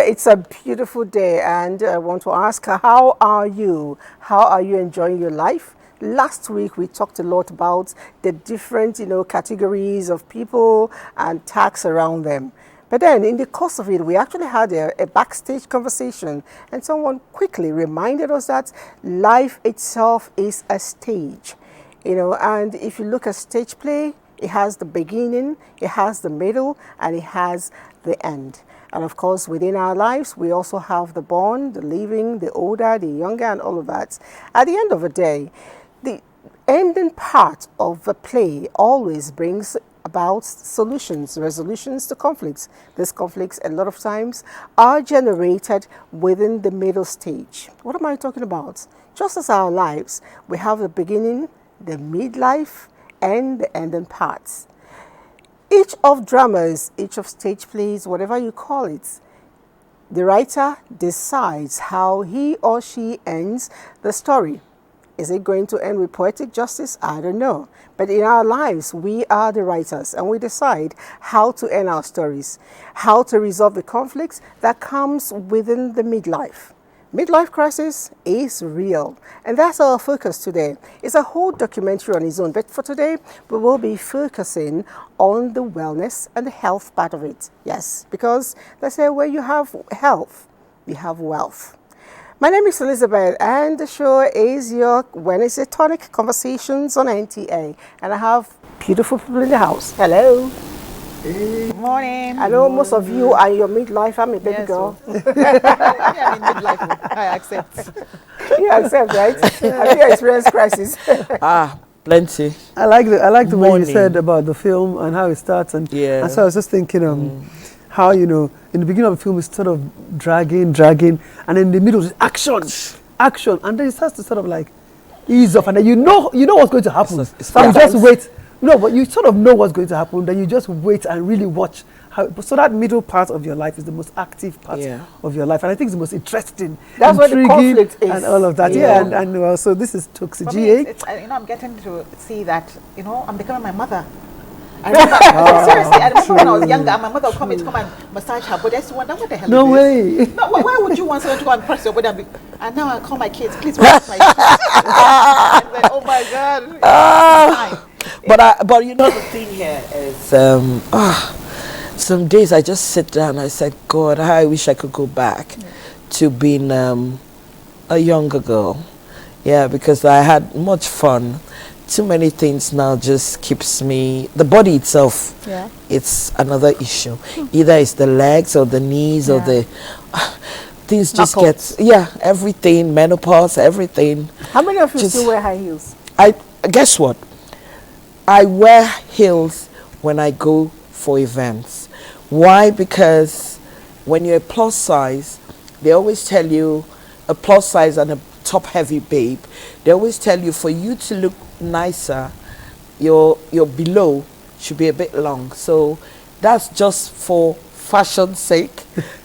it's a beautiful day, and I want to ask, how are you? How are you enjoying your life? Last week, we talked a lot about the different, categories of people and tax around them. But then, in the course of it, we actually had a backstage conversation, and someone quickly reminded us that life itself is a stage, and if you look at stage play, it has the beginning, it has the middle, and it has the end. And of course, within our lives, we also have the born, the living, the older, the younger, and all of that. At the end of the day, the ending part of the play always brings about solutions, resolutions to conflicts. These conflicts, a lot of times, are generated within the middle stage. What am I talking about? Just as our lives, we have the beginning, the midlife, and the ending parts. Each of dramas, each of stage plays, whatever you call it, the writer decides how he or she ends the story. Is it going to end with poetic justice? I don't know. But in our lives, we are the writers, and we decide how to end our stories, how to resolve the conflicts that comes within the midlife. Midlife crisis is real, and that's our focus today. It's a whole documentary on its own, but for today, we will be focusing on the wellness and the health part of it. Yes, because they say where you have health, you have wealth. My name is Elizabeth, and the show is your Wednesday Tonic Conversations on NTA, and I have beautiful people in the house. Hello. Good morning. I know most of you are in your midlife. I'm a baby girl. Yeah, I'm in midlife. I accept. You accept, right? Have you experienced crisis? Plenty. I like the way you said about the film and how it starts, and so I was just thinking how in the beginning of the film it's sort of dragging, and in the middle it's action, and then it starts to sort of like ease off, and then you know what's going to happen. So you just wait. No, but you sort of know what's going to happen. Then you just wait and really watch how. So that middle part of your life is the most active part of your life, and I think it's the most interesting. That's where the conflict is, and all of that. And so this is Toxi GA. I'm getting to see that. I'm becoming my mother. I remember, seriously, I remember when I was younger, my mother would come and massage her body. I used to wonder, what the hell No is this? way. No, why would you want someone to go and press your body? And now I call my kids, please wash my kids. And then, oh my God. But the thing here is, some days I just sit down and I say, God, how I wish I could go back to being a younger girl. Yeah, because I had much fun. Too many things now just keeps me, the body itself, it's another issue. Either it's the legs or the knees or the, things just everything, menopause, everything. How many of you still wear high heels? Guess what? I wear heels when I go for events. Why? Because when you're a plus size, they always tell you, a plus size and a top heavy babe, they always tell you for you to look nicer, your below should be a bit long. So that's just for fashion's sake.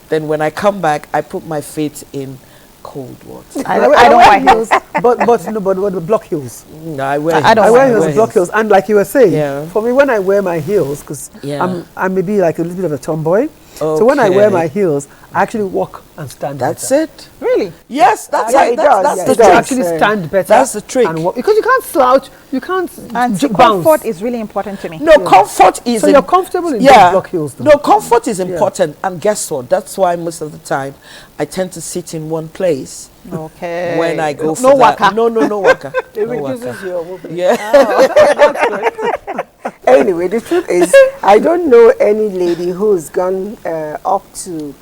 Then when I come back, I put my feet in cold water. I don't wear heels, but the block heels. No, I wear heels, block heels, and like you were saying, for me when I wear my heels, because I'm maybe like a little bit of a tomboy. Okay. So when I wear my heels, I actually walk and stand. That's better. it. Really? Yes, that's it. That's the trick. Actually stand better. That's the trick. And walk, because you can't slouch, you can't. And bounce. Comfort is really important to me. No, comfort is. So you're comfortable in those block heels, though. No, comfort is important, and guess what? That's why most of the time I tend to sit in one place. Okay. When I go for that. Waka. No waka. It reduces your movement. Yeah. That's good. Anyway, the truth is, I don't know any lady who's gone up to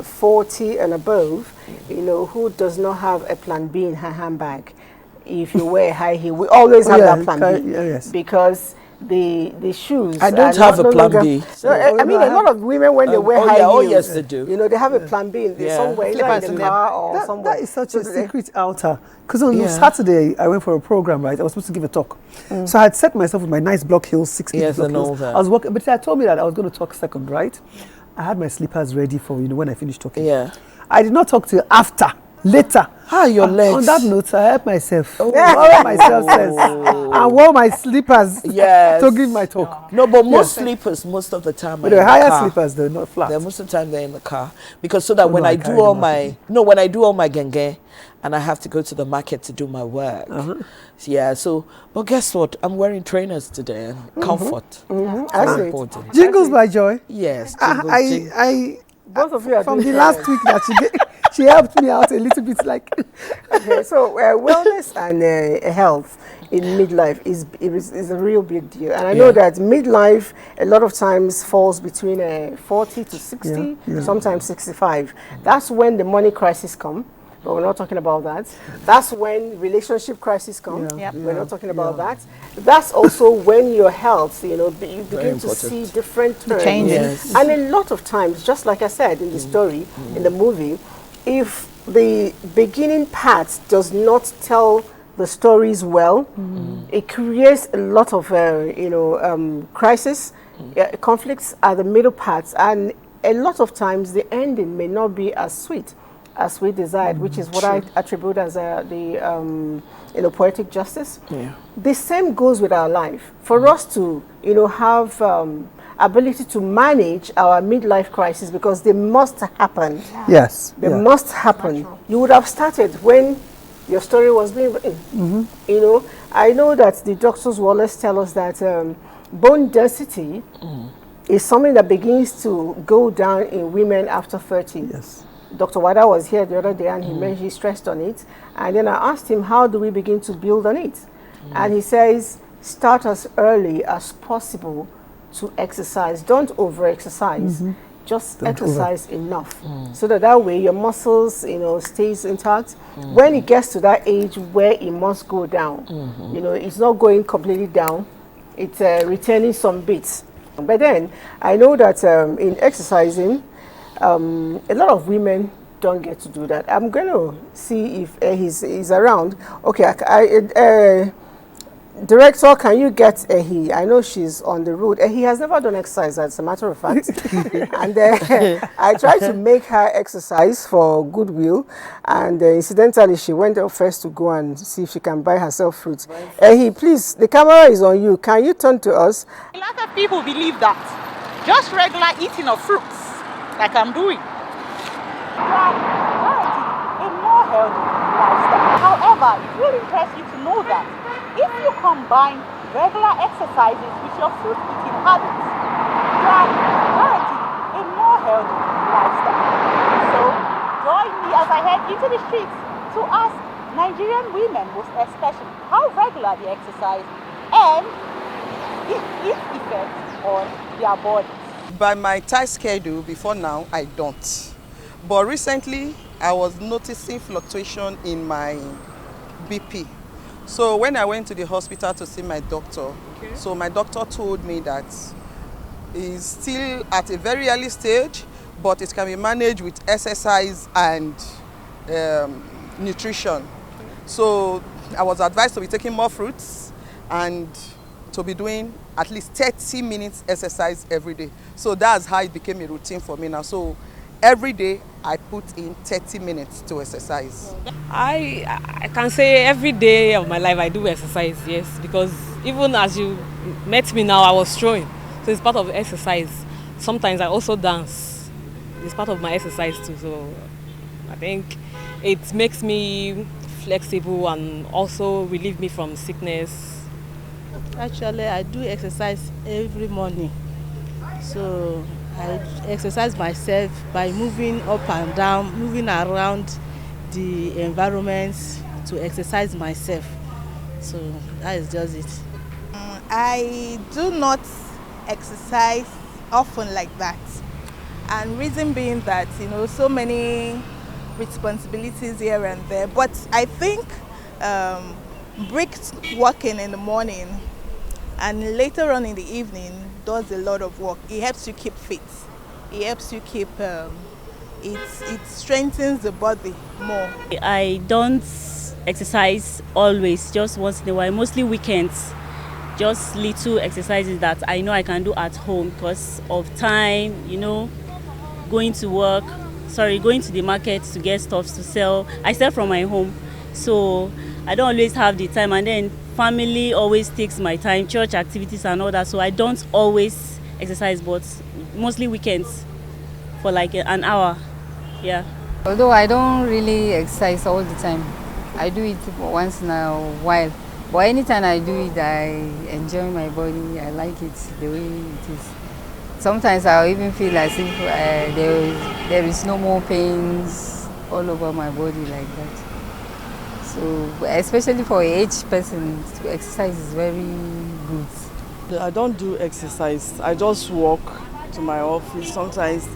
40 and above, who does not have a plan B in her handbag. If you wear high heel, we always have that plan B. Because the shoes. I don't have a plan B. So, I mean, a lot of women, when they wear high heels, yes, they do. They have a plan B somewhere, either in the car or somewhere. That is such a secret outer. Because on Saturday, I went for a program, right? I was supposed to give a talk. So I had set myself with my nice block heels, 6-inch block heels. I was walking, but I told me that I was going to talk second, right? I had my slippers ready for, when I finished talking. Yeah. I did not talk till later. Your legs. On that note, I help myself. I help myself first. I wore my slippers to give my talk. No, but most sleepers, most of the time, but the higher sleepers, they're not flat. Most of the time they're in the car, because so that when I do all my genge, and I have to go to the market to do my work. Yeah. So, but guess what? I'm wearing trainers today. And comfort. Very important. Jingles by Joy. Yes. Both of you are from the last week that she helped me out a little bit. Like, okay, so wellness and health in midlife is a real big deal, and I know that midlife a lot of times falls between 40 to 60, sometimes 65. That's when the money crisis come. But we're not talking about that. That's when relationship crisis come. We're not talking about that. That's also when your health, you begin to see different changes. And a lot of times, just like I said in the story, in the movie, if the beginning part does not tell the stories well, it creates a lot of, crisis, conflicts at the middle parts, and a lot of times the ending may not be as sweet as we desired, which is what I attribute as the poetic justice. The same goes with our life. For us to have ability to manage our midlife crisis, because they must happen. Yes, they must happen. You would have started when your story was being written. I know that the doctors will always tell us that bone density is something that begins to go down in women after 30. Yes. Dr. Wada was here the other day, and he stressed on it. And then I asked him, how do we begin to build on it? And he says, start as early as possible to exercise. Don't over-exercise. Just exercise enough. So that way your muscles, stays intact. When it gets to that age where it must go down, it's not going completely down. It's retaining some bits. But then, I know that in exercising, a lot of women don't get to do that. I'm going to see if he's around. Okay, Director, can you get Ehi? I know she's on the road. Ehi has never done exercise, as a matter of fact. And I tried to make her exercise for goodwill. And incidentally, she went up first to go and see if she can buy herself fruits. Ehi, please, the camera is on you. Can you turn to us? A lot of people believe that just regular eating of fruits, like I'm doing, a more healthy lifestyle. However, it will impress you to know that if you combine regular exercises with your fruit eating habits, you are guaranteed a more healthy lifestyle. So join me as I head into the streets to ask Nigerian women, most especially, how regular they exercise and its effects on their bodies. By my tight schedule, before now, I don't. But recently, I was noticing fluctuation in my BP. So when I went to the hospital to see my doctor, so my doctor told me that it's still at a very early stage, but it can be managed with exercise and nutrition. So I was advised to be taking more fruits and to be doing at least 30 minutes exercise every day. So that's how it became a routine for me now. So every day I put in 30 minutes to exercise. I can say every day of my life I do exercise, yes, because even as you met me now, I was throwing. So it's part of exercise. Sometimes I also dance. It's part of my exercise too. So I think it makes me flexible and also relieve me from sickness. Actually, I do exercise every morning. So I exercise myself by moving up and down, moving around the environment to exercise myself. So that is just it. I do not exercise often like that. And reason being that, so many responsibilities here and there. But I think brisk walking in the morning and later on in the evening does a lot of work. It helps you keep fit. It helps you keep, it strengthens the body more. I don't exercise always, just once in a while, mostly weekends. Just little exercises that I know I can do at home because of time, going to work. going to the market to get stuff to sell. I sell from my home, so I don't always have the time, and then family always takes my time, church activities and all that, so I don't always exercise, but mostly weekends for like an hour. Yeah. Although I don't really exercise all the time, I do it once in a while. But anytime I do it, I enjoy my body. I like it the way it is. Sometimes I even feel as if there is no more pains all over my body like that. So, especially for an aged person, to exercise is very good. I don't do exercise. I just walk to my office. Sometimes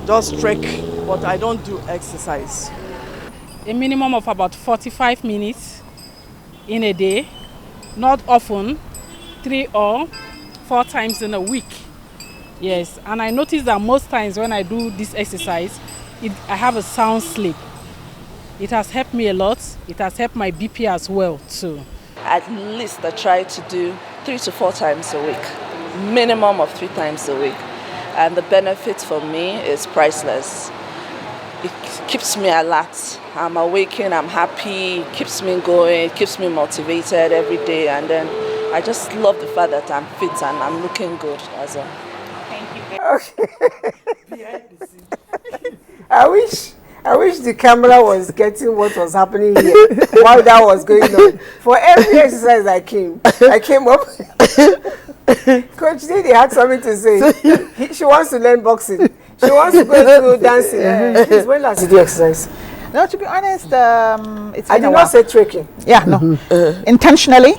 just trek, but I don't do exercise. A minimum of about 45 minutes in a day, not often, 3 or 4 times in a week. Yes, and I notice that most times when I do this exercise, I have a sound sleep. It has helped me a lot. It has helped my BP as well too. At least I try to do 3 to 4 times a week, minimum of 3 times a week. And the benefit for me is priceless. It keeps me alert. I'm awakened, I'm happy, keeps me going, keeps me motivated every day. And then I just love the fact that I'm fit and I'm looking good as well. Thank you. Okay. Behind the scenes. I wish the camera was getting what was happening here while that was going on. For every exercise I came up. Coach Didi had something to say. She wants to learn boxing. She wants to go to dancing. Please, when last did you exercise? No, to be honest, it's I did not say trekking. Yeah, no. Intentionally.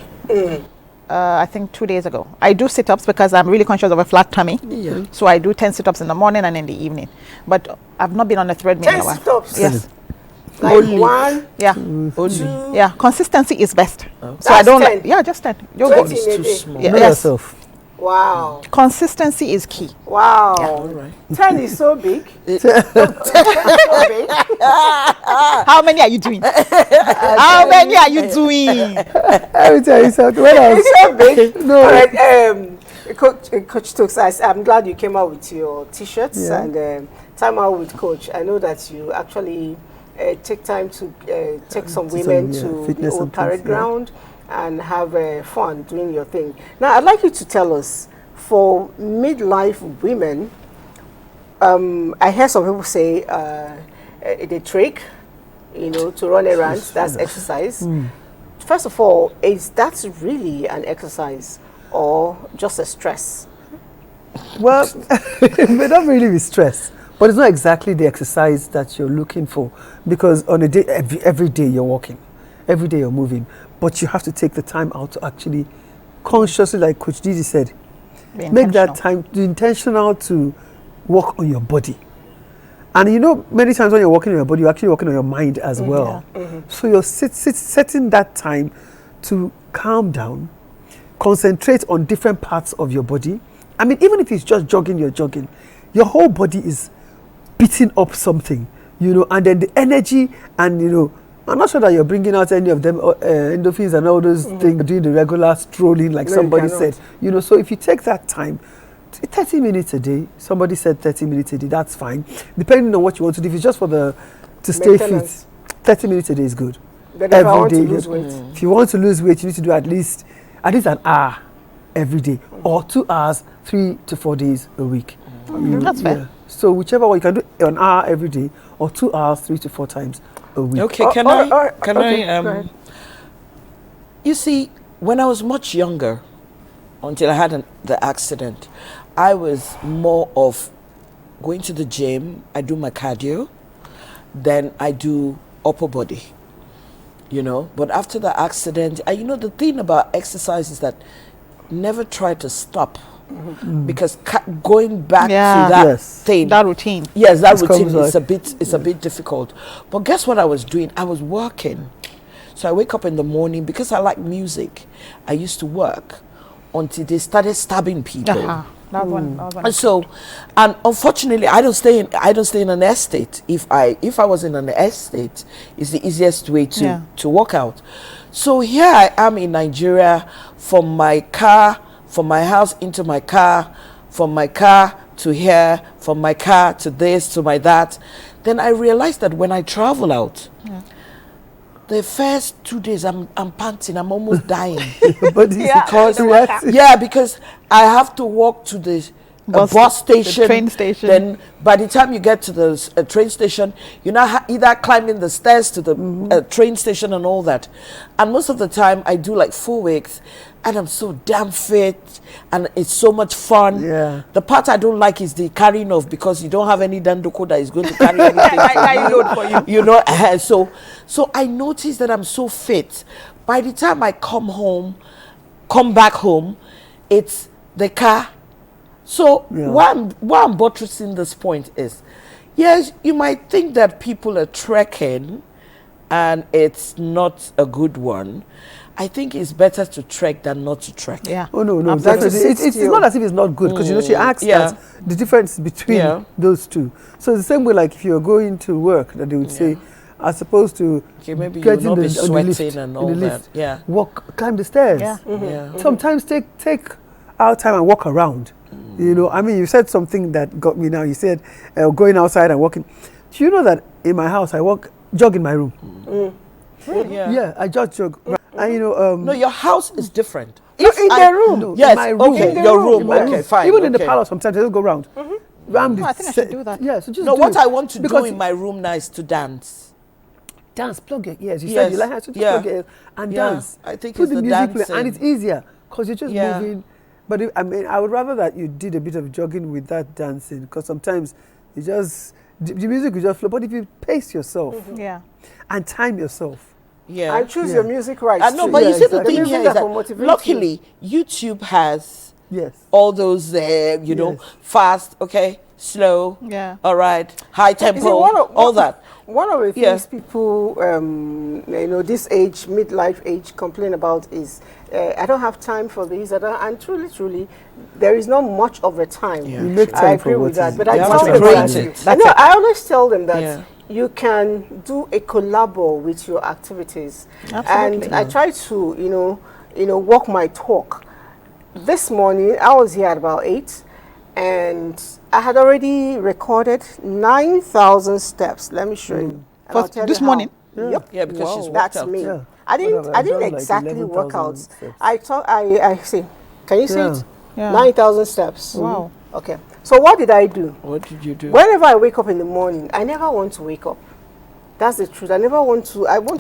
I think 2 days ago. I do sit-ups because I'm really conscious of a flat tummy. Yeah. So I do 10 sit-ups in the morning and in the evening. But I've not been on a treadmill in a while. 10 sit-ups? Yes. Like only. 1, yeah. 2. Yeah, consistency is best. Oh. So I don't 10. Yeah, just 10. Your body is too small. Yeah, know yourself. Wow. Consistency is key. Wow. Yeah. All right. 10 is so big. How many are you doing? How many are you doing? I will tell you something. When I was It's so big. No. All right. Coach Stokes, I'm glad you came out with your T-shirts and time out with Coach. I know that you actually take time to take some women to the old parade ground and have fun doing your thing. Now, I'd like you to tell us, for midlife women, I hear some people say they trek, to run errands, that's exercise. First of all, is that really an exercise or just a stress? Well, it may not really be stress, but it's not exactly the exercise that you're looking for, because on a day, every day you're walking, every day you're moving, but you have to take the time out to actually consciously, like Coach Didi said, make that time intentional to work on your body. And many times when you're working on your body, you're actually working on your mind as well. So you're setting that time to calm down, concentrate on different parts of your body. I mean, even if it's just jogging, you're jogging, your whole body is beating up something, and then the energy and, I'm not sure that you're bringing out any of them endorphins and all those things, doing the regular strolling like somebody said. So if you take that time, 30 minutes a day, somebody said 30 minutes a day, that's fine. Depending on what you want to do, if it's just to stay fit, 30 minutes a day is good. But if I want to lose weight? If you want to lose weight, you need to do at least an hour every day, or 2 hours, 3 to 4 days a week. That's fair. So whichever one, you can do an hour every day, or 2 hours, 3 to 4 times a week. Okay, can I? You see, when I was much younger, until I had the accident, I was more of going to the gym. I do my cardio, then I do upper body. But after the accident, the thing about exercise is that never try to stop. Because going back to that thing, that routine, that routine is a bit difficult. But guess what I was doing? I was working. So I wake up in the morning because I like music. I used to work until they started stabbing people. That one. And unfortunately, I don't stay in an estate. If I was in an estate, it's the easiest way to work out. So here I am in Nigeria, from my house into my car, from my car to here, from my car to this, to my that. Then I realized that when I travel out, the first 2 days I'm panting, I'm almost dying. Because because I have to walk to the bus station, the train station. Then by the time you get to the train station, you're now either climbing the stairs to the train station and all that. And most of the time I do like 4 weeks, and I'm so damn fit, and it's so much fun. Yeah. The part I don't like is the carrying of, because you don't have any dandoko that is going to carry anything for you. You know, so I noticed that I'm so fit. By the time I come back home, it's the car. So why I'm buttressing this point is, yes, you might think that people are trekking and it's not a good one. I think it's better to trek than not to trek. Yeah. Oh, no. Definitely. It's not as if it's not good, because, you know, she asked us the difference between those two. So it's the same way, like, if you're going to work, that they would say, as opposed to maybe get you'll not be sweating lift, and all that. Yeah. Walk, climb the stairs. Yeah. Sometimes take our time and walk around. You know, I mean, you said something that got me now. You said going outside and walking. Do you know that in my house, I jog in my room? Yeah, I just jog. And, you know, no, your house is different. In their room. No, yes, in my room. okay, your room. Okay, fine. Even in the palace, sometimes I just go around. I think I should do that. Yeah, so just no, do what it. I want to do in my room now is to dance. Dance, plug it. Yes, you said you like how to plug it and dance. I think put it's the music music play, and it's easier because you're just moving. But I mean, I would rather that you did a bit of jogging with that dancing, because sometimes you just the music will just flow. But if you pace yourself, and time yourself, and choose your music right. I know, but you see the thing here is that luckily YouTube has all those you know, fast, okay, slow, all right, high tempo, all that. One of the things people, you know, this age, midlife age, complain about is, I don't have time for this. And truly, there is not much of a time. You make time I agree with that. But I tell them that, I always tell them that you can do a collabo with your activities. Absolutely. And I try to, you know, walk my talk. This morning, I was here at about 8. And I had already recorded 9,000 steps. Let me show you. This morning? Yep. Yeah, because she's that's out. me. Yeah. I didn't exactly work out. I see. Can you see it? Yeah. 9,000 steps. Wow. Okay. So what did I do? What did you do? Whenever I wake up in the morning, I never want to wake up. That's the truth. I want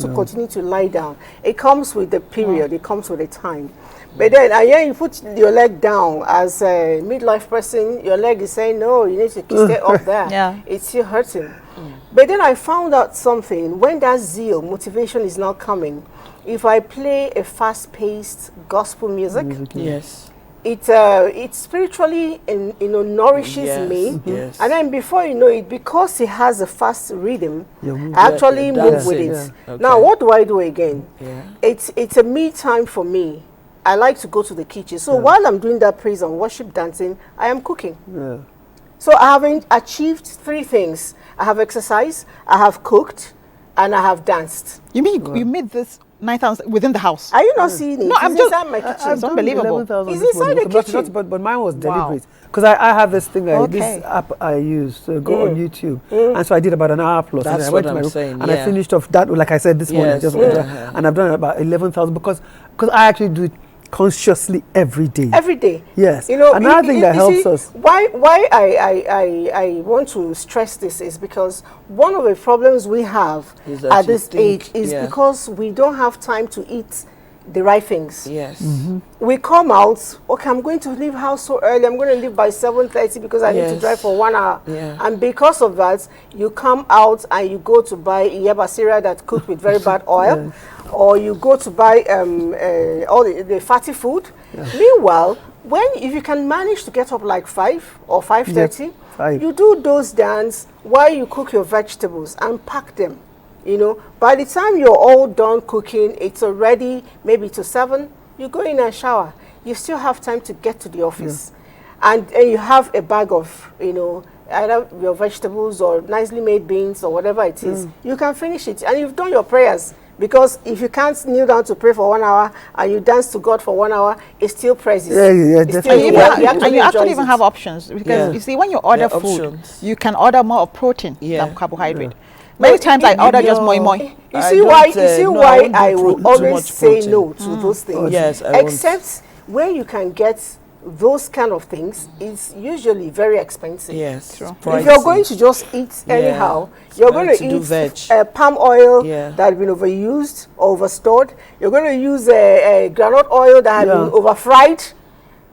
to continue to lie down. It comes with the period. It comes with the time. But then, you put your leg down as a midlife person, your leg is saying, no, you need to stay up there. It's still hurting. But then I found out something. When that zeal, motivation is not coming, if I play a fast-paced gospel music, it spiritually nourishes me. Yes. And then before you know it, because it has a fast rhythm, I actually move with it. Okay. Now, what do I do again? It's a me time for me. I like to go to the kitchen. So while I'm doing that praise and worship dancing, I am cooking. So I have achieved 3 things. I have exercised, I have cooked, and I have danced. You mean you made this 9,000 within the house? Are you not seeing it? No, I'm just inside my kitchen. It's unbelievable. It's inside the kitchen. But mine was deliberate. Because I have this thing, this app I use to go on YouTube. And so I did about an hour plus. That's and I what went to my I'm room saying. And I finished off that, like I said, this morning. And I've done about 11,000 because I actually do it consciously every day. Every day. Yes. You know, another thing that helps us. Why I want to stress this is because one of the problems we have at this age is because we don't have time to eat the right things. Yes. We come out, okay, I'm going to leave house so early, I'm going to leave by 7:30 because I need to drive for 1 hour. And because of that, you come out and you go to buy yaba cereal that cooked with very bad oil. Or you go to buy all the fatty food. Meanwhile, if you can manage to get up like 5 or 5:30, you do those dance while you cook your vegetables and pack them. You know, by the time you're all done cooking, it's already maybe to 7. You go in and shower. You still have time to get to the office, and you have a bag of either your vegetables or nicely made beans or whatever it is. You can finish it, and you've done your prayers. Because if you can't kneel down to pray for 1 hour and you dance to God for 1 hour, it still praises. Yeah, definitely. And you actually even have options, because you see, when you order food, you can order more of protein than carbohydrate. Many times I order just moi moi. You see why I will always say no to those things. Yes, except where you can get those kind of things is usually very expensive. Yes, true. If you're going to just eat anyhow, you're going to eat palm oil that has been overused or overstored. You're going to use granite oil that has been overfried,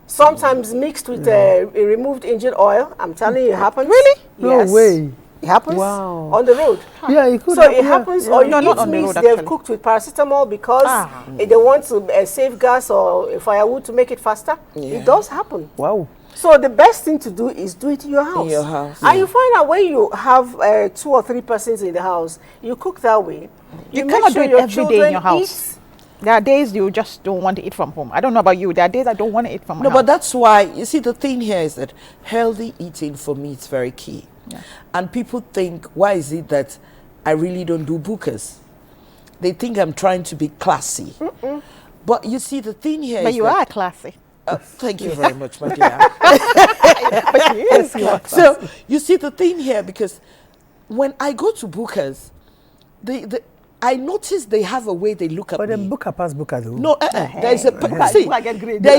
sometimes mixed with a removed engine oil. I'm telling you, it happens. Really? Yes. No way. It happens on the road. Yeah, it could. So it happens, or you eat meats they've cooked with paracetamol because they want to save gas or firewood to make it faster. It does happen. Wow. So the best thing to do is do it in your house. And you find out when you have 2 or 3 persons in the house, you cook that way. You cannot do it every day in your house. There are days you just don't want to eat from home. I don't know about you. There are days I don't want to eat from home. No, but that's why, you see, the thing here is that healthy eating for me is very key. Yeah. And people think, why is it that I really don't do bukas? They think I'm trying to be classy. But you see, the thing here but is you are classy. Thank you very much, my dear. But she is classy. So, you see, the thing here, because when I go to bukas, I notice they have a way they look at me. But then buka pass buka though. No, there's a see,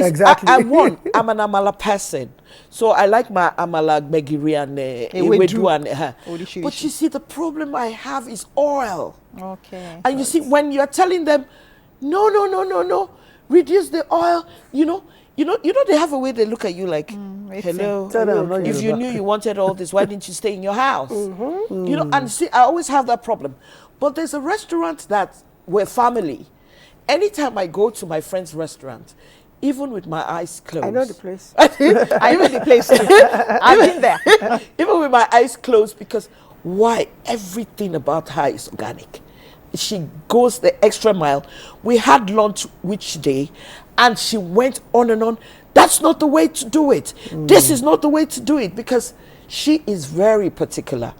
exactly. I'm an amala person, so I like my amala megiri and ewedu and but you see, the problem I have is oil. Okay. And you see, when you're telling them, no, reduce the oil, you know, they have a way they look at you like, hello, if you knew you wanted all this, why didn't you stay in your house? You know, and see, I always have that problem. But there's a restaurant that we're family. Anytime I go to my friend's restaurant, even with my eyes closed. I know the place. I know the place too. I've been there. Even with my eyes closed, because why? Everything about her is organic. She goes the extra mile. We had lunch which day, and she went on and on. That's not the way to do it. This is not the way to do it, because she is very particular.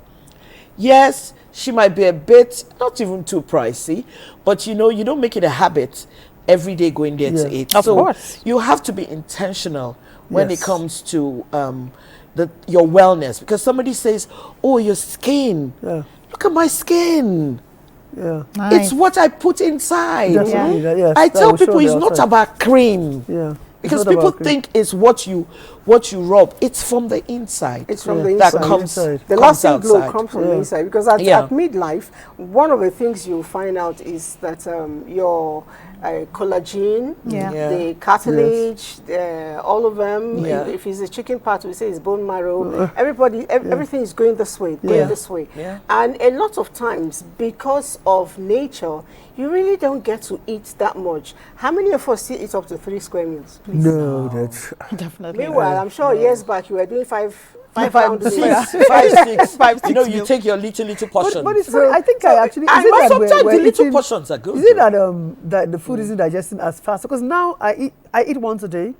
Yes, she might be a bit, not even too pricey, but you know, you don't make it a habit every day going there to eat. Of course. You have to be intentional when it comes to your wellness, because somebody says, oh, your skin. Look at my skin. Yeah. Nice. It's what I put inside. I tell people it's not about cream. Yeah. Because people think it's what you rub. It's from the inside. It's from the inside. That comes the lasting glow comes from the inside. Because at midlife, one of the things you'll find out is that your collagen, the cartilage, all of them. If it's a chicken part, we say it's bone marrow. Everything is going this way, And a lot of times, because of nature, you really don't get to eat that much. How many of us still eat up to 3 square meals? Please? No, that's definitely. Meanwhile, I'm sure years back you were doing 5 pounds, 6. You know, you take your little portion. But it's funny. I think I actually. Sometimes the little portions are good. Is it that the food isn't digesting as fast? Because now I eat once a day.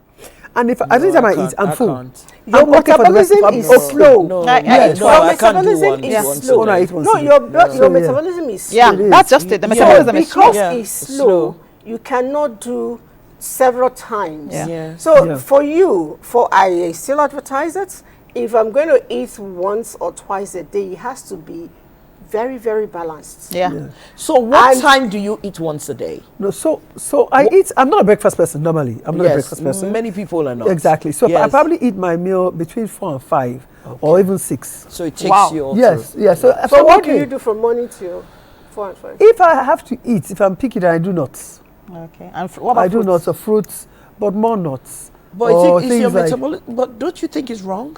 And if every time I eat, I'm full. Your metabolism is slow. No, I can't do one. Your metabolism is slow. Yeah, that's just it. The metabolism is slow. Because it's slow, you cannot do several times. So for you, I still advertise it, if I'm going to eat once or twice a day, it has to be very, very balanced. So what time do you eat once a day? No, so I eat. I'm not a breakfast person normally. I'm not a breakfast person. Many people are not. Exactly. So I probably eat my meal between 4 and 5, or even 6. So it takes you. Yes. So what do you do from morning till 4 and 5? If I have to eat, if I'm picky, then I do nuts. Okay. And what about I do nuts or fruits, but more nuts. But is your metabolism? But don't you think it's wrong?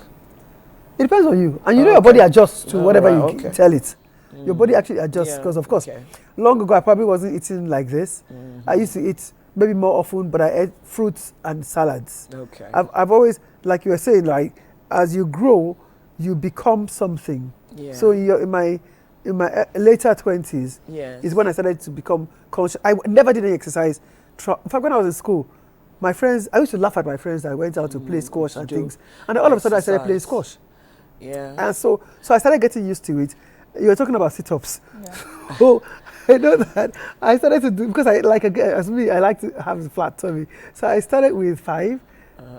It depends on you, and you know your body adjusts to whatever you tell it. Your body actually adjusts, because of course, long ago I probably wasn't eating like this. I used to eat maybe more often, but I ate fruits and salads. Okay. I've always, like you were saying, like as you grow, you become something. Yeah. So in my later 20s is when I started to become conscious. I never did any exercise. In fact, when I was in school, my friends, I used to laugh at my friends that went out to play squash and things, and all of a sudden I started playing squash. Yeah. And so I started getting used to it. You were talking about sit-ups. So I know that. I started to do, because I like, as me, I like to have a flat tummy. So I started with 5,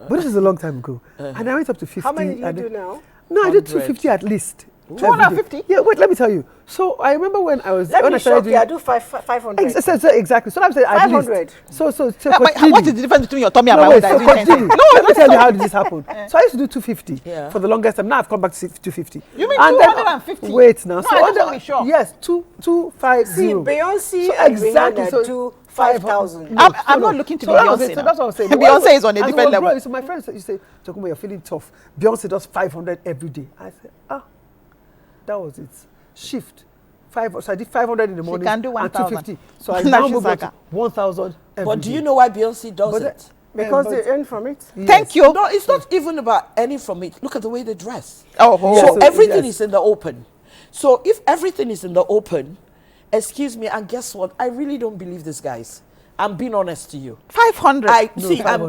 but this is a long time ago. And I went up to 50. How many do you do now? No, I did 250 at least. 250? Yeah, wait, let me tell you. So I remember when I was... Let me shock you, I do 500. Exactly. So I'm saying at 500. least. So but what is the difference between your tummy and no, my wait, own? so continue. No, let me tell you how did this happen. So I used to do 250 for the longest time. Now I've come back to 250. You mean and 250? Wait now. No, So I just want to be sure. Yes, 250. See, Beyonce so and exactly, Rihanna do 5,000. I'm not looking to be Beyonce. So that's what I'm saying. Beyonce is on a different level. So my friends used to say, Tokunbo, you're feeling tough. Beyonce does 500 every day. I said, that was it. Shift. So I did 500 in the morning. She can do 1,000. 250. So I now moved on to 1,000 every But do day. you know why Beyonce does it? Because they earn from it. Yes. Thank you. No, it's not even about any from it. Look at the way they dress. So everything is in the open. So if everything is in the open, excuse me, and guess what? I really don't believe these guys. I'm being honest to you. 500.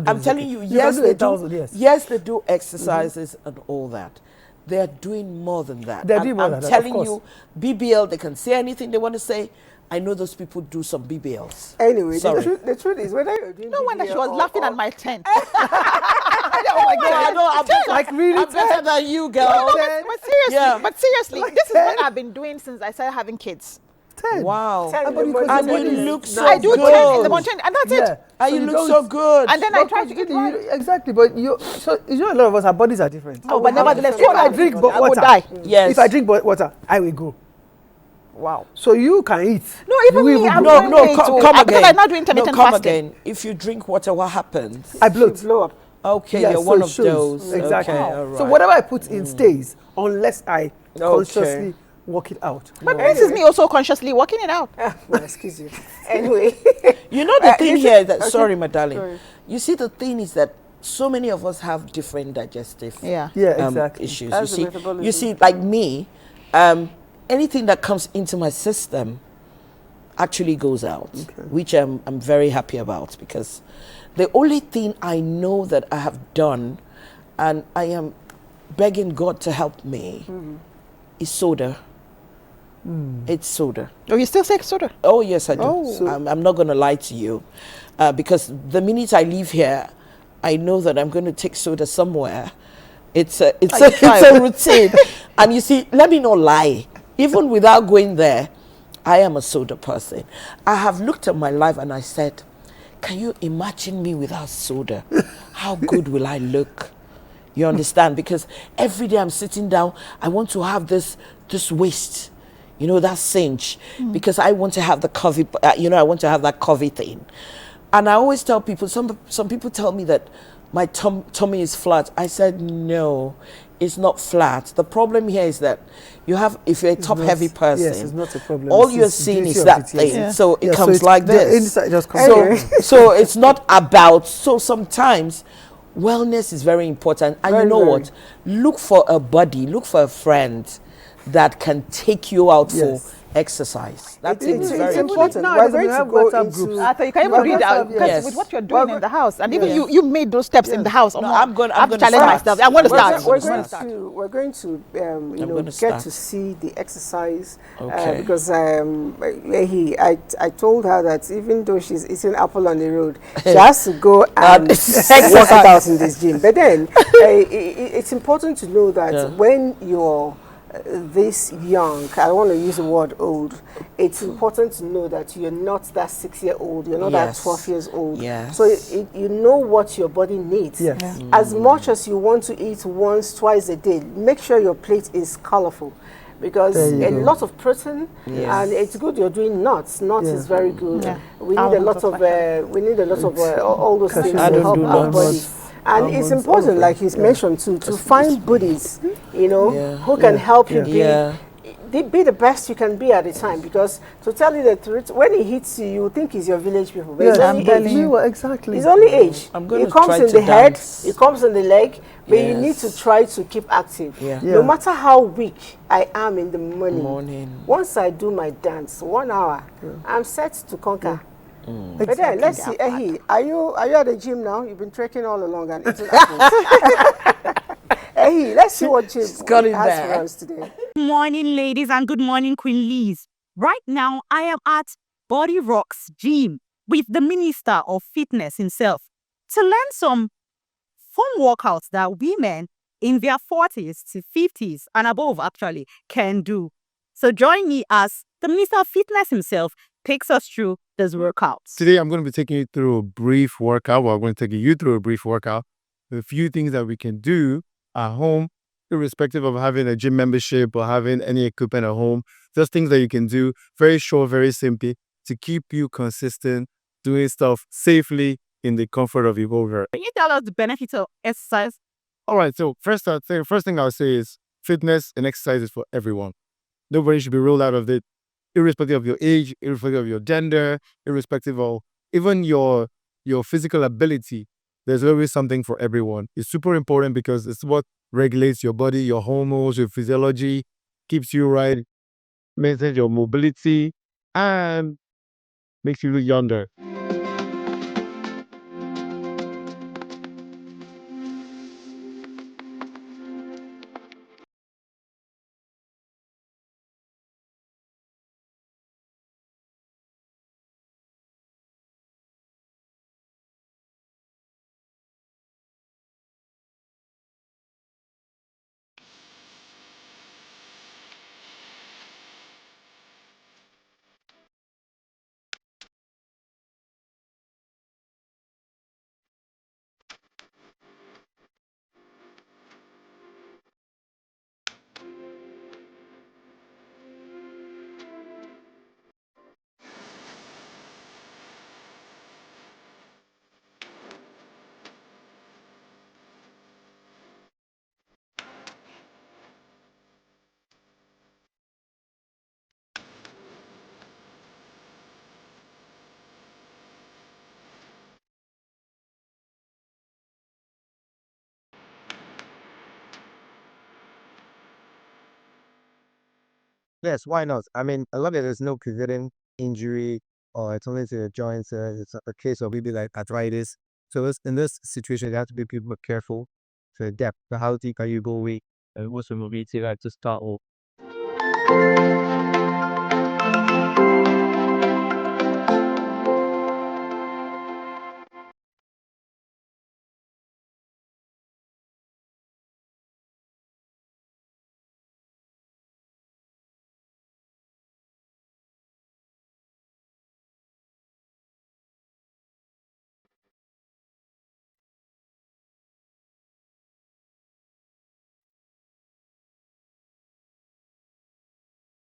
I'm telling you, yes, they do. Yes, they do exercises and all that. They are doing more than that. They're doing more than I'm that, telling of you, BBL, they can say anything they want to say. I know those people do some BBLs. Anyway, Sorry. the truth is, whether you're doing No wonder she was laughing at my 10. Oh my God, no, I'm better, like really I'm better than you, girl. But seriously, this is what I've been doing since I started having kids. 10. Wow. 10 in the And morning. And you Morning. look so I do good. 10 in the morning, and that's it. And you look so good. And then I try to eat right. Exactly, but so you know a lot of us, our bodies are different. Oh, but nevertheless, If I drink I water, would die. Yes. If I drink water, I will go. Wow. So you can eat. No, even me, I'm No, doing no, it too. come Because again. I'm not doing intermittent come fasting. again. If you drink water, what happens? I bloat. Blow up. Okay, Yes, you're so one it of shows. those. Exactly. Okay, all right. So whatever I put in stays unless I consciously work it out. But this is me also consciously working it out. Well, excuse you. Anyway. You know the thing here that, okay. sorry, my darling. Sorry. You see, the thing is that so many of us have different digestive exactly. issues. That's the You metabolism. see, like me, anything that comes into my system actually goes out, which I'm very happy about, because the only thing I know that I have done, and I am begging God to help me, is soda. It's soda. Oh, you still say soda? Oh, yes, I do. Oh. I'm not going to lie to you, because the minute I leave here, I know that I'm going to take soda somewhere. It's a routine. And you see, let me not lie. Even without going there, I am a soda person. I have looked at my life and I said, can you imagine me without soda? How good will I look? You understand? Because every day I'm sitting down, I want to have this waist, you know, that cinch, because I want to have the curvy, I want to have that curvy thing. And I always tell people, some people tell me that my tummy is flat. I said, no, it's not flat. The problem here is that if you're a top-heavy person, yes, it's not a problem. all you're seeing is that thing. Yeah. So it comes so like this. Inside just comes So it's not about, so sometimes wellness is very important. And you know what? Look for a buddy, look for a friend that can take you out for exercise. That's very important. No, We're going to go WhatsApp into... groups. I thought you can even read out with what you're doing in the house. And even you made those steps in the house. No, I'm going to challenge myself. I'm going to start. We're going to get to see the exercise because I told her that even though she's eating apple on the road, she has to go and work it out in this gym. But then it's important to know that when you're this young, I want to use the word old, it's important to know that you're not that 6-year-old, you're not that 12 years old. So you know what your body needs. As much as you want to eat once, twice a day, make sure your plate is colorful. Because a lot of protein, and it's good you're doing nuts. Nuts is very good. We need a lot of all those things to help our body. And it's important, like he's mentioned, to find buddies, who can help you be the best you can be at the time. Because to tell you the truth, when he hits you, you think he's your village people. But exactly. It's only age. It comes in the head, it comes in the leg, but you need to try to keep active. No matter how weak I am in the morning, once I do my dance, 1 hour, I'm set to conquer. But then let's see, are you at the gym now? You've been trekking all along and eating apples. Let's see what Jim has for us today. Good morning, ladies, and good morning, Queen Liz. Right now, I am at Body Rocks Gym with the Minister of Fitness himself to learn some fun workouts that women in their 40s to 50s and above actually can do. So join me as the Minister of Fitness himself takes us through those workouts. Today, I'm going to be taking you through a brief workout. Well, I'm going to take you through a brief workout. A few things that we can do at home, irrespective of having a gym membership or having any equipment at home. Just things that you can do very short, very simply to keep you consistent, doing stuff safely in the comfort of your home. Can you tell us the benefits of exercise? All right. So first thing I'll say is fitness and exercise is for everyone. Nobody should be ruled out of it, irrespective of your age, irrespective of your gender, irrespective of even your physical ability. There's always something for everyone. It's super important because it's what regulates your body, your hormones, your physiology, keeps you right, maintains your mobility, and makes you look younger. Yes, why not? I mean, I love that there's no prevailing injury or it's only to the joints. It's a case of maybe like arthritis. So in this situation, you have to be people careful to adapt. So how deep are you going? What's the mobility like to start off?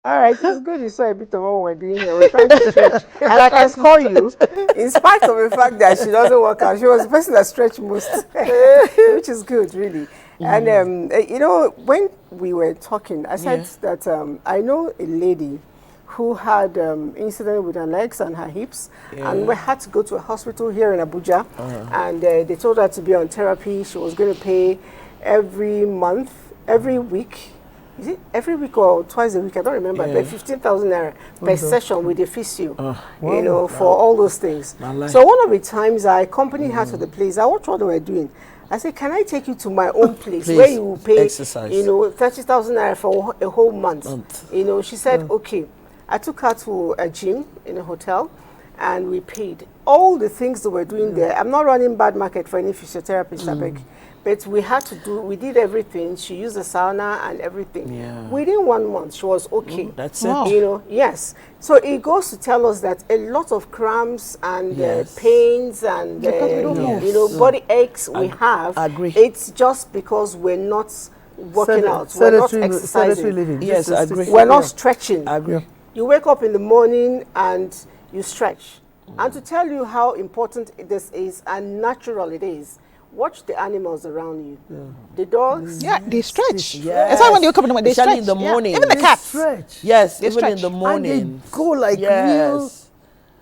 All right, it's good you saw a bit of what we're doing here. We're trying to stretch. And I can score you, in spite of the fact that she doesn't work out. She was the person that stretched most, which is good, really. And, you know, when we were talking, I said that I know a lady who had incident with her legs and her hips, and we had to go to a hospital here in Abuja, and they told her to be on therapy. She was going to pay every month, every week. Is it every week or twice a week? I don't remember. But 15,000 naira per session with the physio, you know, for all those things. So one of the times I accompanied her to the place, I watched what they were doing. I said, can I take you to my own place where you will pay, you know, 30,000 naira for a whole month? You know, she said, okay. I took her to a gym in a hotel and we paid. All the things that we're doing there, I'm not running bad market for any physiotherapist, I beg. But we did everything. She used the sauna and everything. Within 1 month, she was okay. That's it. You know, yes. So it goes to tell us that a lot of cramps and pains and you know, body aches we have. It's just because we're not working out. We're not exercising. Living. Yes, I agree. We're not stretching. I agree. You wake up in the morning and you stretch. And to tell you how important this is and natural it is, watch the animals around you. The dogs. Yeah, they stretch. Yes. That's why when you wake up in the morning, they stretch. In the morning. Even the cats. Stretch. Yes, They even stretch. in the morning. And they go like yes.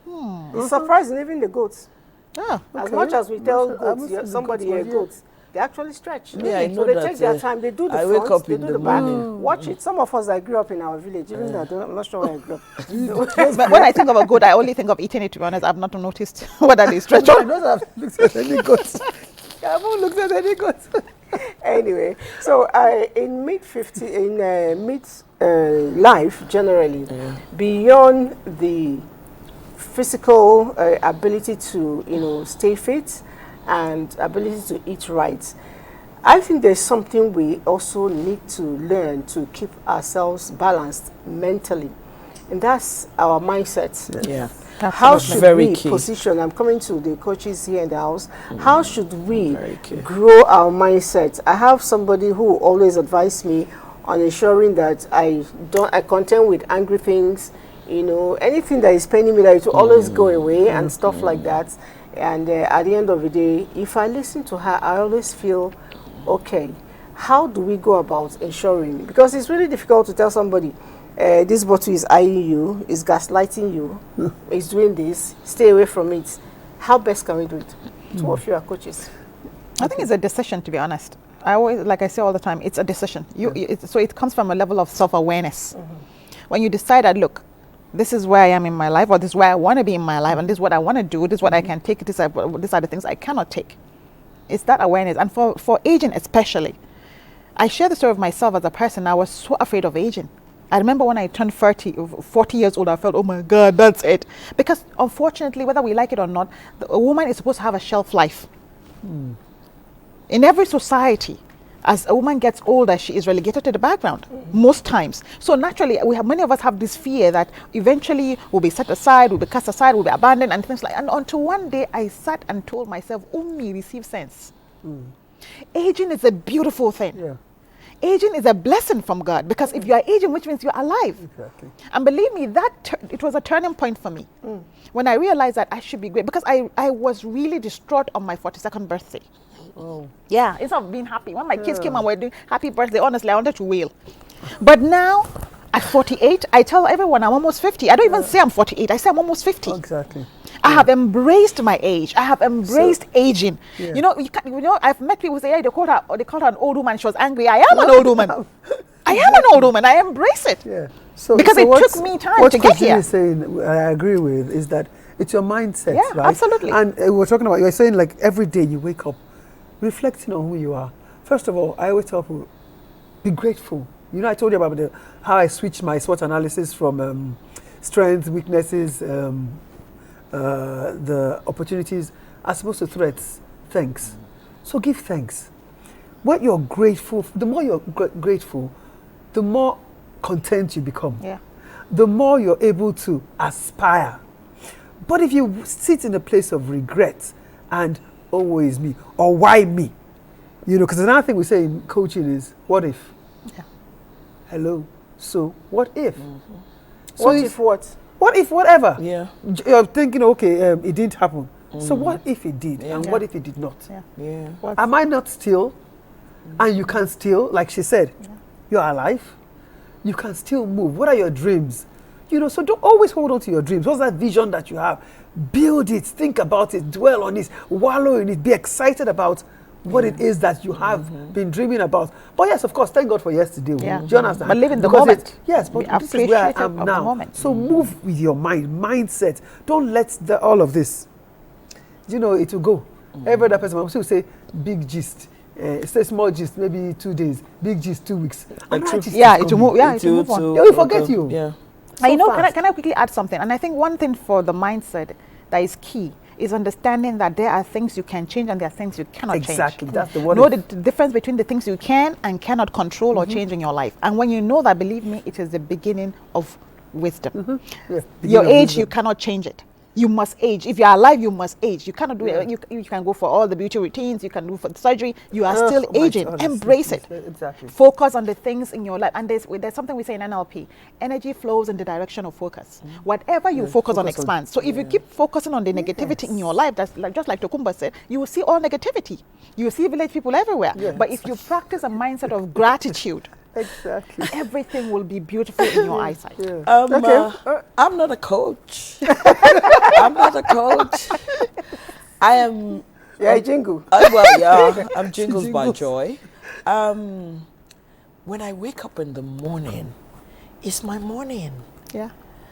It's surprising, even the goats. Ah, As much as we tell goats, somebody a goat, they actually stretch. Yeah, I know so they that, take their time. They do the I front, wake up they in do the the back. morning. Watch it. Some of us that grew up in our village, even though I'm not sure where I grew up. But when I think of a goat, I only think of eating it, to be honest. I've not noticed whether they stretch. I don't have looked at any goats. I haven't looked at any goats. Anyway, so in life generally, beyond the physical ability to stay fit and ability to eat right, I think there's something we also need to learn to keep ourselves balanced mentally, and that's our mindset. Yeah. How should Very we key. position? I'm coming to the coaches here in the house. How should we grow our mindset? I have somebody who always advised me on ensuring that I contend with angry things. Anything that is paining me, that it will always go away and stuff like that. And at the end of the day, if I listen to her, I always feel okay. How do we go about ensuring? Because it's really difficult to tell somebody, this bottle is eyeing you, is gaslighting you, is doing this, stay away from it. How best can we do it? Two of you are coaches. I think it's a decision, to be honest. I always, like I say all the time, it's a decision. So it comes from a level of self-awareness. When you decide that, look, this is where I am in my life, or this is where I want to be in my life, and this is what I want to do, this is what I can take, these are the things I cannot take. It's that awareness. And for aging especially, I share the story of myself as a person. I was so afraid of aging. I remember when I turned 40 years old, I felt, oh my God, that's it. Because unfortunately, whether we like it or not, a woman is supposed to have a shelf life. In every society, as a woman gets older, she is relegated to the background, most times. So naturally, many of us have this fear that eventually we'll be set aside, we'll be cast aside, we'll be abandoned, and things like that. And until one day, I sat and told myself, receive sense. Aging is a beautiful thing. Yeah. Aging is a blessing from God, because if you are aging, which means you're alive. Exactly. And believe me, it was a turning point for me when I realized that I should be great, because I was really distraught on my 42nd birthday. Oh. Yeah, instead of being happy. When my kids came and were doing happy birthday, honestly, I wanted to wail. But now, at 48, I tell everyone I'm almost 50. I don't even say I'm 48. I say I'm almost 50. Exactly. I have embraced my age. I have embraced aging. Yeah. I've met people who say, they called her an old woman. She was angry. I am an old woman. I am an old woman. I embrace it. Yeah. Because it took me time to get here. What saying, I agree with, is that it's your mindset, Yeah, right? absolutely. And we're talking about, you're saying like every day you wake up reflecting on who you are. First of all, I always tell people, be grateful. I told you about how I switched my SWOT analysis from strengths, weaknesses, the opportunities as opposed to threats. Thanks. So give thanks. What you're grateful, the more you're grateful, the more content you become. Yeah. The more you're able to aspire. But if you sit in a place of regret and woe is me, or why me? Because another thing we say in coaching is, what if? Yeah. Hello. So what if? So What if what? What if whatever? Yeah. You're thinking, okay, it didn't happen. So what if it did? And what if it did not? Yeah. Am I not still? And you can still, like she said, you're alive. You can still move. What are your dreams? So don't always hold on to your dreams. What's that vision that you have? Build it, think about it, dwell on it, wallow in it, be excited about what it is that you have been dreaming about. But yes, of course, thank God for yesterday. Yeah. Do you understand? But live in the Because moment. Yes, but this is where I am now. So move with your mindset. Don't let all of this, it will go. Every other person will say big gist. Say small gist, maybe 2 days. Big gist, 2 weeks. It will move. Yeah, it will move on. They will forget you. Yeah. Can I quickly add something? And I think one thing for the mindset that is key is understanding that there are things you can change and there are things you cannot change. Exactly, that's the word. Know the difference between the things you can and cannot control or change in your life. And when you know that, believe me, it is the beginning of wisdom. Yes, your age, you cannot change it. You must age. If you are alive, you must age. You cannot do it. You can go for all the beauty routines. You can do for the surgery. You are still aging. Embrace it. Exactly. Focus on the things in your life. And there's something we say in NLP. Energy flows in the direction of focus. Whatever you focus on expands. So if you keep focusing on the negativity in your life, that's just like Tokumba said, you will see all negativity. You will see village people everywhere. Yes. But if you practice a mindset of gratitude, exactly, everything will be beautiful in your eyesight. I'm not a coach. I'm not a coach. I am. Yeah, Jingle. I'm Jingles by Joy. When I wake up in the morning, it's my morning. Yeah.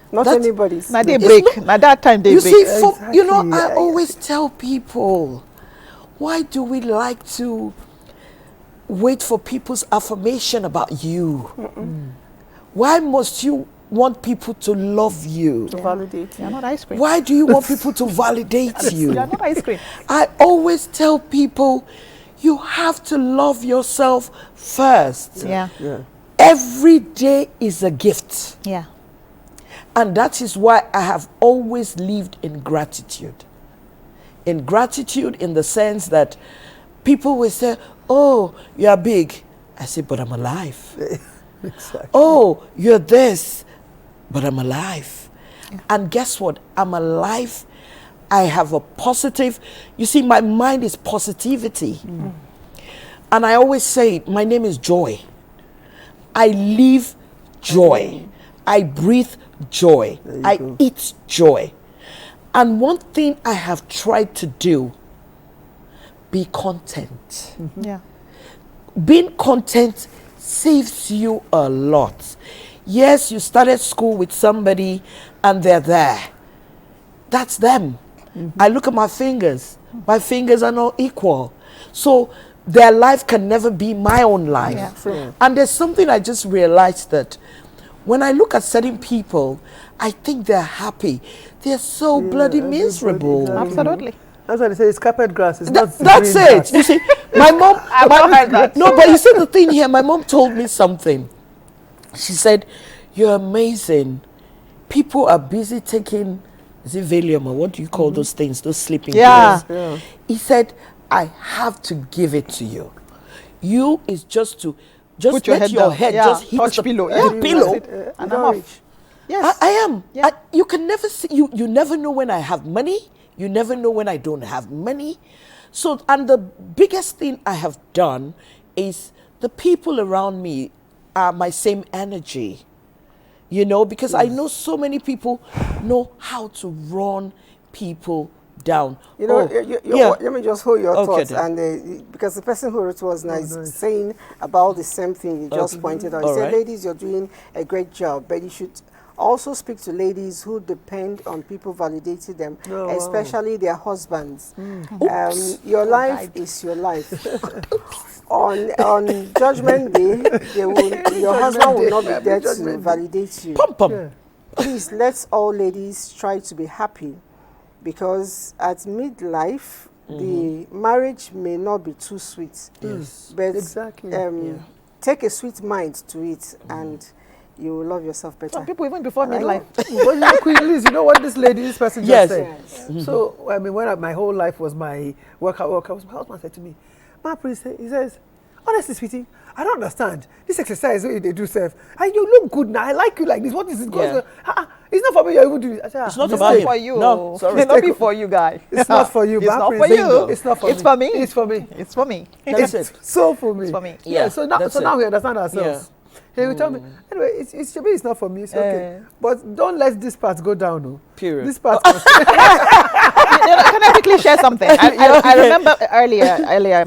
Not anybody's. Now they break. Now that time they break. You see, I always tell people, why do we like to wait for people's affirmation about you? Why must you want people to love you? To validate. You're not ice cream. Why do you want people to validate you? You're not ice cream. I always tell people, you have to love yourself first. Yeah. Every day is a gift. Yeah. And that is why I have always lived in gratitude. In gratitude in the sense that people will say, oh, you're big. I say, but I'm alive. Exactly. Oh, you're this, but I'm alive. Yeah. And guess what? I'm alive. I have a positive, you see, my mind is positivity. And I always say, my name is Joy. I live joy. I breathe joy. I eat joy. And one thing I have tried to do, be content. Yeah. Being content saves you a lot. Yes, you started school with somebody and they're there. That's them. I look at my fingers. My fingers are not equal. So their life can never be my own life. Yeah, true. And there's something I just realized that when I look at certain people, I think they're happy. They're so bloody miserable. Absolutely. That's why they say it's carpet grass. It's not that's green it. grass. You see, my mom. I've not heard that. No, but you see the thing here. My mom told me something. She said, "You're amazing. People are busy taking, is it Valium or what do you call those things? Those sleeping pills." Yeah. He said, "I have to give it to you. You is just to Put your let head your down. head Yeah. just hit Touch the pillow. the Yeah. pillow." And I'm off. Yes. I am. Yeah. You can never see, you never know when I have money. You never know when I don't have money. So, and the biggest thing I have done is the people around me are my same energy. You know, because I know so many people know how to run people down. You know, let me just hold your thoughts. then. And because the person who wrote was saying about the same thing you just pointed out. He said, ladies, you're doing a great job, but you should also speak to ladies who depend on people validating them, especially their husbands. Your life is your life. on Judgment Day, your husband will not be there to validate you. Please, let's all ladies try to be happy, because at midlife, the marriage may not be too sweet. But take a sweet mind to it, and you will love yourself better. Some people even before midlife. You know what this person just said? Yes. So, I mean, when my whole life was my workout, my husband said to me, "Ma, please," he says, "honestly, sweetie, I don't understand. This exercise they do, self. And you look good now. I like you like this. What is it?" It's not for me. You're able to do it. I said, it's not about him. For you. No, sorry. It's not be for you, guy. It's not for you. It's not for you. It's not for me. It's for me. It's for me. It's for me. That's it. So for me. It's for me. Yeah. So now we understand ourselves. He will tell me, anyway, it's not for me. It's okay. But don't let this part go down. No. Period. This part. Can I quickly share something? I remember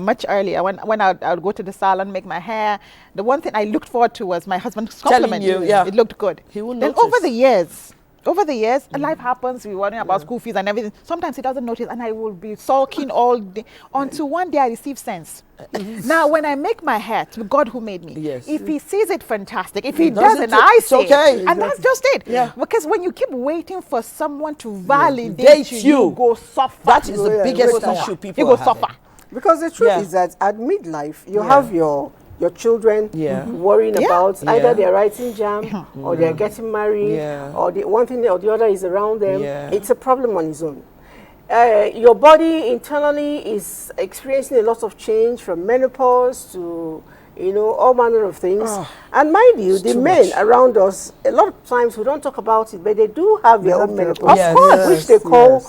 much earlier, when I would go to the salon, make my hair. The one thing I looked forward to was my husband's compliment. It looked good. He will then notice. over the years, life happens. We're worrying about school fees and everything. Sometimes he doesn't notice, and I will be sulking all day until one day I receive sense. Now, when I make my hair to God who made me, if he sees it, fantastic. If he doesn't, I say it. And that's just it. Yeah. Because when you keep waiting for someone to validate you go suffer. That is the biggest issue people You go are having. suffer. Because the truth is that at midlife, you have your children worrying about either they're writing jam or they're getting married or the one thing or the other is around them. It's a problem on its own. Your body internally is experiencing a lot of change, from menopause to all manner of things. And mind you, the men around us, a lot of times we don't talk about it, but they do have their own menopause, Of course. which they call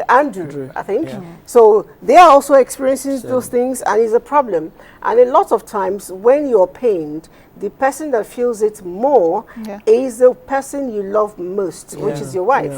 Andrew, I think. So they are also experiencing those things, and it's a problem. And a lot of times when you're pained, the person that feels it more is the person you love most, which is your wife.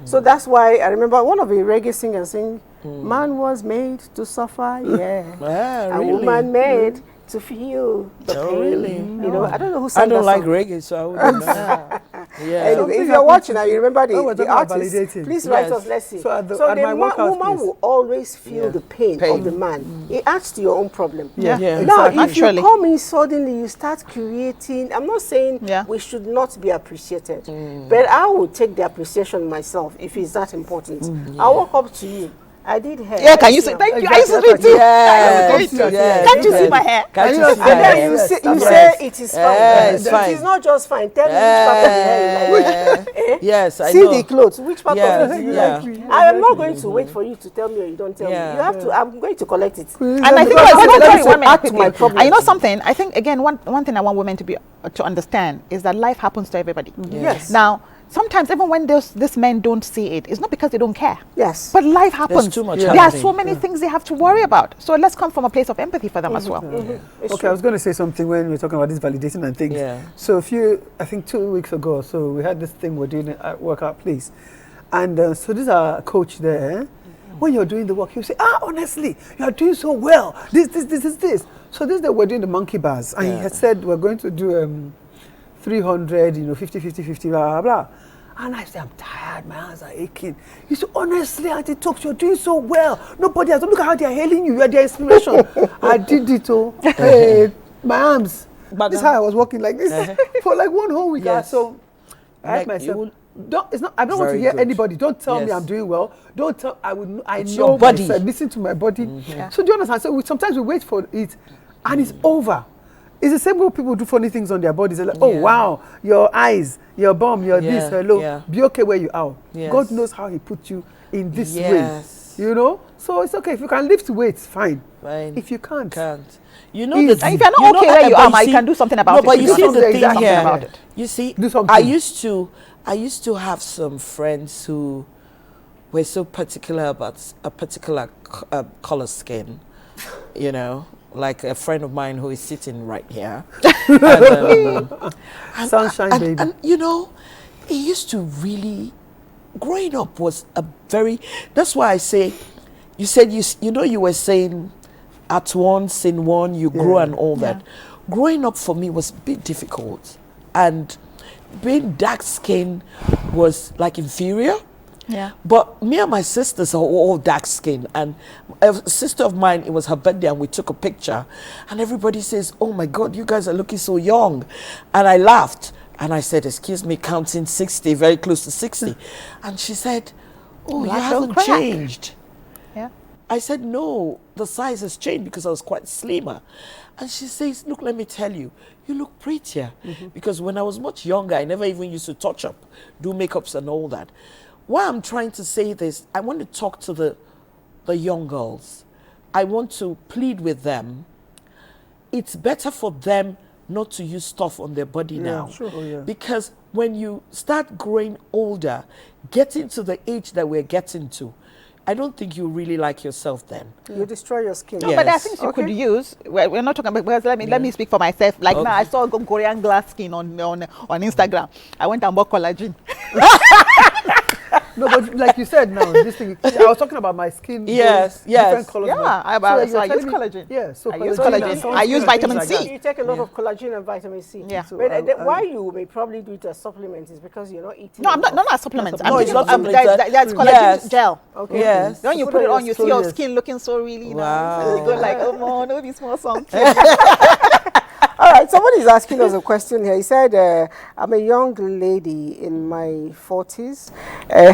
So that's why I remember one of the reggae singers saying, "Man was made to suffer, a woman made to feel the pain." Really? I don't know who sang I don't that like song. reggae, so I wouldn't know. Anyway, if you're watching and you remember the artist, please write us. Let's see. So the woman will always feel the pain of the man. It adds to your own problem. Now, if you come in suddenly, you start creating. I'm not saying we should not be appreciated, but I will take the appreciation myself if it's that important. I'll walk up to you. I did hair. Yeah, can you see? Thank you. I used to do it too. Can't you see my hair? And then you say it is fine. It is not just fine. Tell me which part of the hair you like. Yes, I see know. the clothes. Which part of it do you like? I am not going to wait for you to tell me or you don't tell me. You have to. I'm going to collect it. And I think I you know something. I think again one thing I want women to understand is that life happens to everybody. Yes. Now, sometimes even when these men don't see it, it's not because they don't care. Yes. But life happens. There's too much There are so many things they have to worry about. So let's come from a place of empathy for them as well. Okay, I was going to say something when we were talking about this validation and things. So I think 2 weeks ago or so, we had this thing we're doing at workout place. And so this is our coach there. When you're doing the work, he'll say, honestly, you are doing so well. This. So this day we're doing the monkey bars. And he had said we're going to do 300, 50, 50, 50, blah, blah, blah. And I said, I'm tired, my hands are aching. He said, honestly, Auntie Talks, you're doing so well. Nobody else, look at how they're hailing you, you're their inspiration. I did it, hey, my arms. This is how I was walking like this for like 1 whole week. So I asked myself, I don't want to hear anybody. Don't tell me I'm doing well. Don't tell, I know myself, listen to my body. So do you understand? So sometimes we wait for it and it's over. It's the same way people do funny things on their bodies. They're like, oh, wow, your eyes, your bum, your this, hello. Be okay where you are. God knows how he put you in this way. You know? So it's okay. If you can lift weights, fine. If you can't. You know, if you're not okay where you are, you can do something about it. But you see the thing here. You see, I used to have some friends who were so particular about a particular color skin, you know. Like a friend of mine who is sitting right here. Sunshine baby. And you know, it used to really, growing up was a very, that's why I say, you said, you were saying at once, in one, you grow and all that. Growing up for me was a bit difficult. And being dark skinned was like inferior. But me and my sisters are all dark skinned, and a sister of mine, it was her birthday and we took a picture and everybody says, oh my God, you guys are looking so young. And I laughed and I said, excuse me, counting 60, very close to 60. And she said, oh, you haven't changed. I said, no, the size has changed because I was quite slimmer. And she says, look, let me tell you, you look prettier. Because when I was much younger, I never even used to touch up, do makeups and all that. Why I'm trying to say this, I want to talk to the young girls. I want to plead with them. It's better for them not to use stuff on their body now. Because when you start growing older, getting to the age that we're getting to, I don't think you really like yourself then. You destroy your skin. No, but there are things you could use. We're not talking about, because let me speak for myself. Like now, I saw a Korean glass skin on Instagram. I went and bought collagen. No, but like you said now, this thing, I was talking about my skin. Different colors. So I use collagen. So I use collagen. I use vitamin C. You take a lot of collagen and vitamin C. So but why you may probably do it as supplements is because you're not eating. No, I'm not as supplements. No, it's not supplements. There's collagen gel. Okay. Yes. When you put it on, you see your skin looking so really nice. You go like, oh, no, be small something. All right, somebody is asking us a question here. He said, I'm a young lady in my 40s.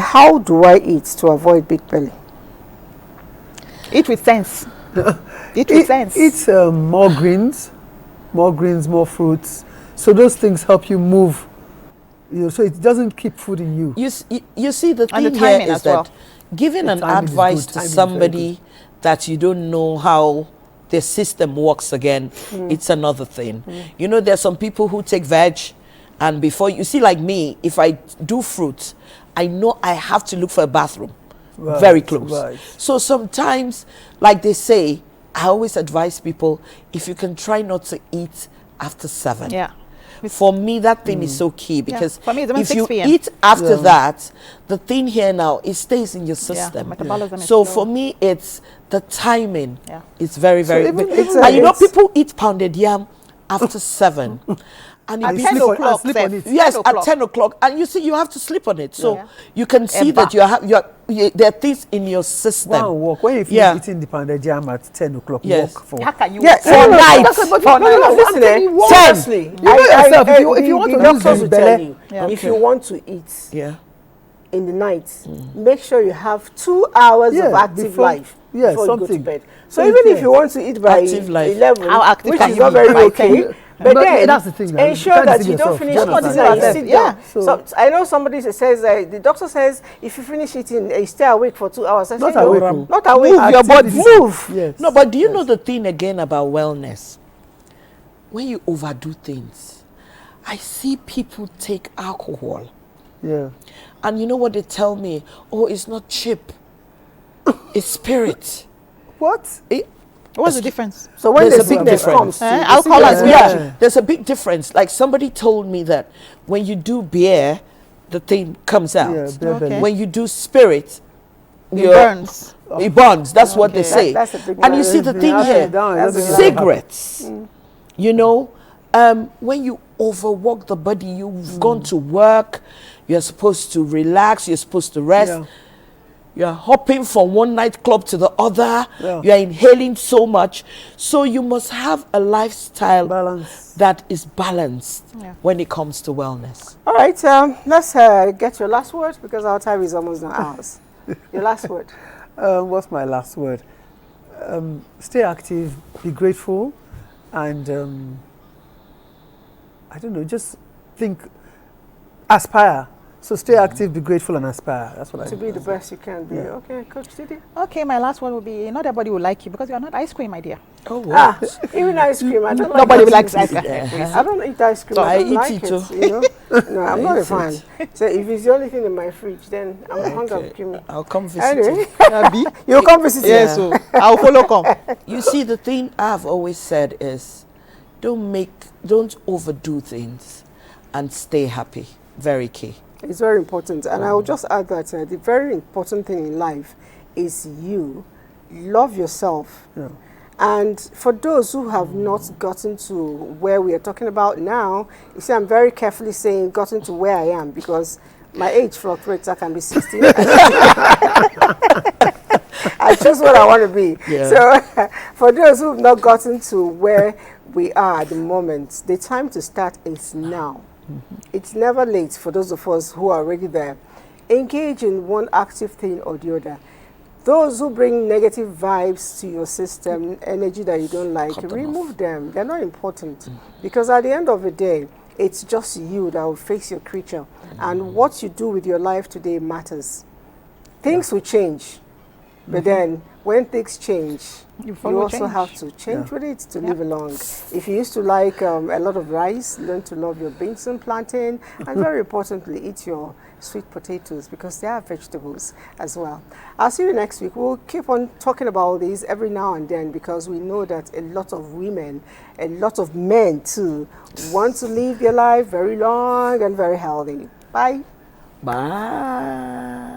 How do I eat to avoid big belly? Eat with sense. Eat with sense. Eat more greens, more fruits. So those things help you move. So it doesn't keep food in you. You see, the thing here is that giving an advice to somebody that you don't know how their system works again, it's another thing. You know, there's some people who take veg, and before, you see, like me, if I do fruit, I know I have to look for a bathroom very close. So sometimes, like they say, I always advise people, if you can try not to eat after 7. For me, that thing is so key, because for me, if you eat after that, the thing here now, it stays in your system. Metabolism is so slow. for me, it's the timing. It's very, very big. even And you know, people eat pounded yam after 7. And at it 10 becomes- o'clock, sleep on Seth. it. Yes, 10 at o'clock. 10 o'clock. And you see, you have to sleep on it. So Yeah. you can see Eba. that there are things in your system. One walk. When you finish eating the pounded jam at 10 o'clock, Yes. walk for How can you Yeah, walk? for night. For night. Listen, seriously. You know yourself, if you want to the lose doctors the will belly. tell you, Yeah. if you want to eat Yeah. in the night, make sure you have 2 hours of Yeah, active before- life yeah, before you go to something. bed. So So even it's if you want to eat by Active life. 11, How active which can is you not be very by okay, 10? but But then that's the thing, man. ensure You can't that deceive you don't yourself. finish You eating understand? and you sit down. So- So I know somebody says the doctor says if you finish eating, you stay awake for 2 hours. I Not say, no, awake, oh. not awake. Move your body. Activity. Move. Yes. No, but do you know the thing again about wellness? When you overdo things, I see people take alcohol. Yeah. And you know what they tell me? Oh, it's not cheap. It's spirit. What? What's the difference? So when There's the a big sickness difference. comes, the Alcohol sickness as will well. hit you. Yeah. There's a big difference. Like somebody told me that when you do beer, the thing comes out. Yeah, beer belly. Okay. When you do spirit, It your- burns. It burns. That's what they Okay. say. That's a big And one. you see the It's thing been here, acid down, it doesn't That's make you happy. cigarettes. You know, when you overwork the body, you've gone to work, you're supposed to relax, you're supposed to rest. Yeah. You're hopping from one nightclub to the other. Yeah. You're inhaling so much. So you must have a lifestyle Balance. that is balanced Yeah. when it comes to wellness. All right, let's get your last word because our time is almost not ours. Your last word. What's my last word? Stay active, be grateful, and I don't know, just think, aspire. So stay active, be grateful, and aspire. That's what I To be the best you can be. Yeah. Okay, Coach Didi. Okay, my last one will be not everybody will like you because you're not ice cream, my dear. Oh, wow. Even ice cream. I don't like Nobody ice likes cream. ice cream. I don't eat ice cream. So I I don't eat like it it. too. You know? No, I'm I not a eat fan. So if it's the only thing in my fridge, then I'm hungry. Give me. I'll come visit Anyway, you. you'll come visit. Yes, so I'll follow come. You see, the thing I've always said is don't overdo things and stay happy. Very key. It's very important. And I will just add that the very important thing in life is you love yourself. Yeah. And for those who have not gotten to where we are talking about now, you see, I'm very carefully saying gotten to where I am because my age fluctuates. I can be 16. I choose what I want to be. Yeah. So for those who have not gotten to where we are at the moment, the time to start is now. It's never late for those of us who are already there. Engage in one active thing or the other. Those who bring negative vibes to your system, energy that you don't like, remove them. They're not important. Because at the end of the day, it's just you that will face your creature. And what you do with your life today matters. Things will change. But then when things change, you also change. have to change with it to live along. If you used to like a lot of rice, learn to love your beans and plantain, and very importantly, eat your sweet potatoes because they are vegetables as well. I'll see you next week. We'll keep on talking about these every now and then because we know that a lot of women, a lot of men too, want to live their life very long and very healthy. Bye. Bye.